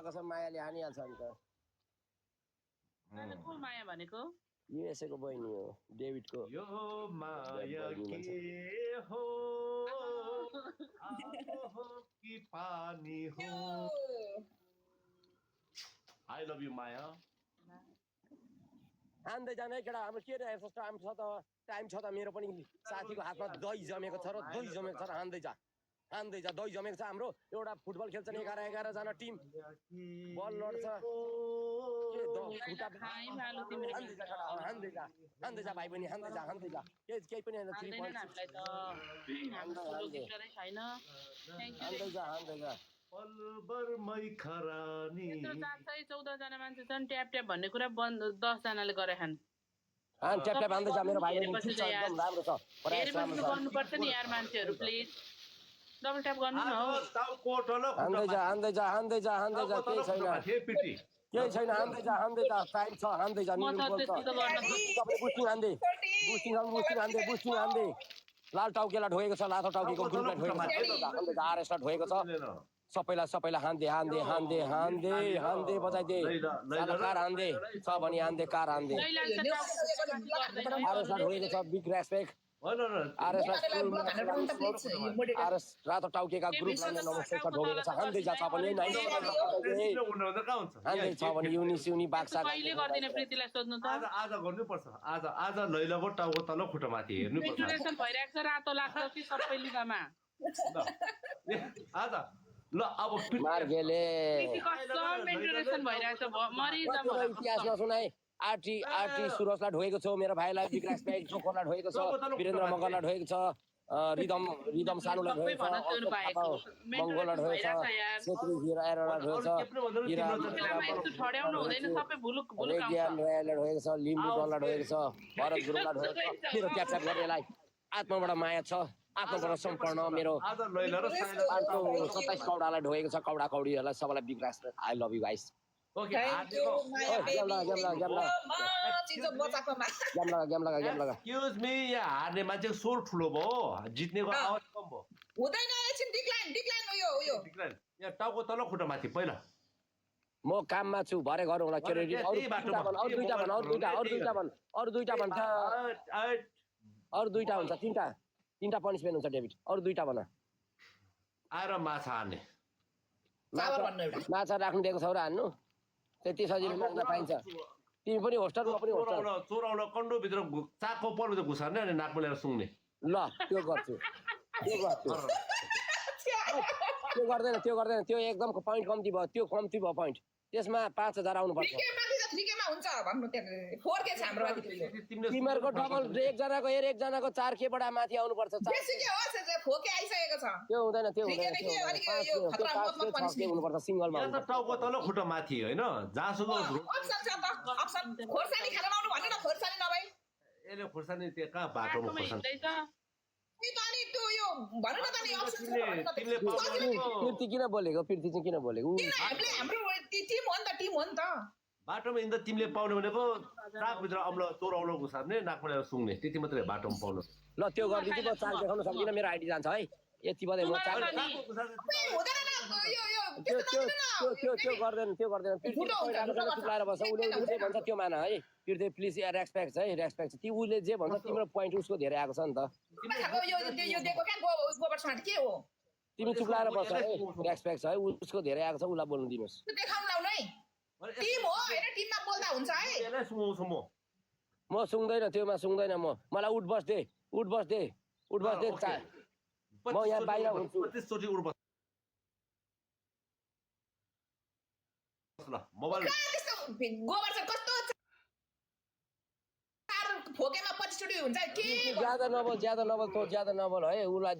भएको छ मायाले हानिहाल्छ नि त को माया भनेको युएसए को बहिनी हो डेभिडको यो माया के हो आगो हो कि पानी हो आई लभ यु माया हान्दै जाने केटा हाम्रो के रे यस्तो टाइम छ त मेरो पनि साथीको हातमा दही जमेको छ र दही जमेको छ र हान्दै जा दही जमेको छ हाम्रो एउटा फुटबल खेल्छन् 11 जना टिम बल लड्छ हान्दै जा भाइ पनि हान्दै जा केही पनि हैन 3 पोइन्ट हान्दै जा पलभरमै खरानी 14 जना मान्छे छन् ट्याप ट्याप भन्ने कुरा 10 जनाले गरे खान ट्याप ट्याप हान्दै जा मेरो भाइ पनि ठिक छ एकदम राम्रो छ प्रयास राम्रो छ गर्नुपर्छ नि यार मान्छेहरु प्लिज डबल ट्याप गर्नु न हो हान्दै जा केही छैन हान्दै जा टाइम छ हान्दै जा बुस्टिङ हान्दै लाल टाउकेलाई ढोगेको छ लाथो टाउकेको ग्रुपलाई ढोगेको छ आरएसलाई ढोगेको छ सबैलाई हान्दै बजाइदे कार हान्दै छ भने हान्दै कार हान्दै आरएसलाई ढोगेको छ बिग रेस्पेक्ट आरएस रातो टाउकेका ग्रुपलाई नमस्ते ढोगेको छ हान्दै जा छ भने हान्दै छ भने युनि बाक्सा कहिले गर्दिन प्रीतिलाई सोध्नु त आज गर्नुपर्छ आज लैलाको टाउको तल खुट्टा माथि हेर्नुपर्छ इन्टरनेसन भइरहेको छ रातो लाग्छ कि सबै लिगामा आज ल अब मार्गेले इन्टरनेसन भइरहेको छ इतिहास नसुनाइ आरटी सुरजलाई ढोगेको छ मेरो भाइलाई विक रेस्पेक्ट जोकरलाई ढोगेको छ वीरेन्द्र मगरलाई ढोगेको छ रिदम सानुलाई ढोगेको छ मङ्गोललाई ढोगेको छ छेत्री हिरालाई ढोगेको छ लिम्बू डनलाई ढोगेको छ भरत गुरुङलाई ढोगेको छ मेरो ट्याप गर्नेलाई आत्माबाट माया छ आत्माबाट सम्पन्न मेरो 27 कौडालाई ढोगेको छ कौडा कौडीहरूलाई सबैलाई big respect I love you guys okay excuse me यहाँ हार्ने मान्छेको स्वर ठुलो भयो जित्नेको आवाज कम भयो हुँदैन एकछिन डिक्लाइन यो यहाँ टाउको तल खुट्टा माथि पहिला म काममा छु भरे गरौँला के रे अरु दुईटा हुन्छ तीनटा पनिशमेन्ट हुन्छ डेभिड अरु दुईटा भन आएर माछा हान्ने माछा राख्नु दिएको छ र हान्नु त्यति सजिलो माग्न पाइन्छ तिमी पनि होस्टर म पनि होस्टर चोराउन कन्डो भित्र चाको पर्नु त घुसार्ने अनि नाकमा ल्याएर सुँग्ने ल त्यो गर्दैन त्यो एकदम पोइन्ट कम्ती भयो पोइन्ट त्यसमा 5000 आउनु पर्छ तिमीहरूको डबल एकजनाको एकजनाको 4 के बडा माथि आउनु पर्छ त्यो हुँदैन हुनु पर्छ सिंगलमा टाउको तल खुट्टा माथि हैन जासुको यसले खुर्सानी त्यो कहाँ बाटोमा खुर्सानी पिर्ती किन बोलेको बाटोमा हिँड्दा तिमीले पाउने भनेको ट्राकभित्र अम्ल चोराउन घुसार्ने नाकमा ल्याएर सुँग्ने त्यति मात्रै बाटोमा पाउनु ल त्यो गरिदिन्छु म चार देखाउन सक्दिनँ मेरो आइडी जान्छ है यति बजे म चार त्यो गर्दैन चुप्लाएर बस्छ उसले जे भन्छ त्यो मान है पिर्ते प्लिज रेस्पेक्ट छ ती उसले जे भन्छ तिम्रो पोइन्ट उसको धेरै आएको छ नि त तिमी चुप्लाएर बस्छ है रेस्पेक्ट छ है उसको धेरै आएको छ उसलाई बोल्नु दिनुहोस् म सुन्दैन त्योमा सुन्दैन मलाई उठ बस दे म यहाँ बाहिर हुन्छु मोबाइल फोकेमा 25 चोटी हुन्छ के ज्यादा नबोल है उसलाई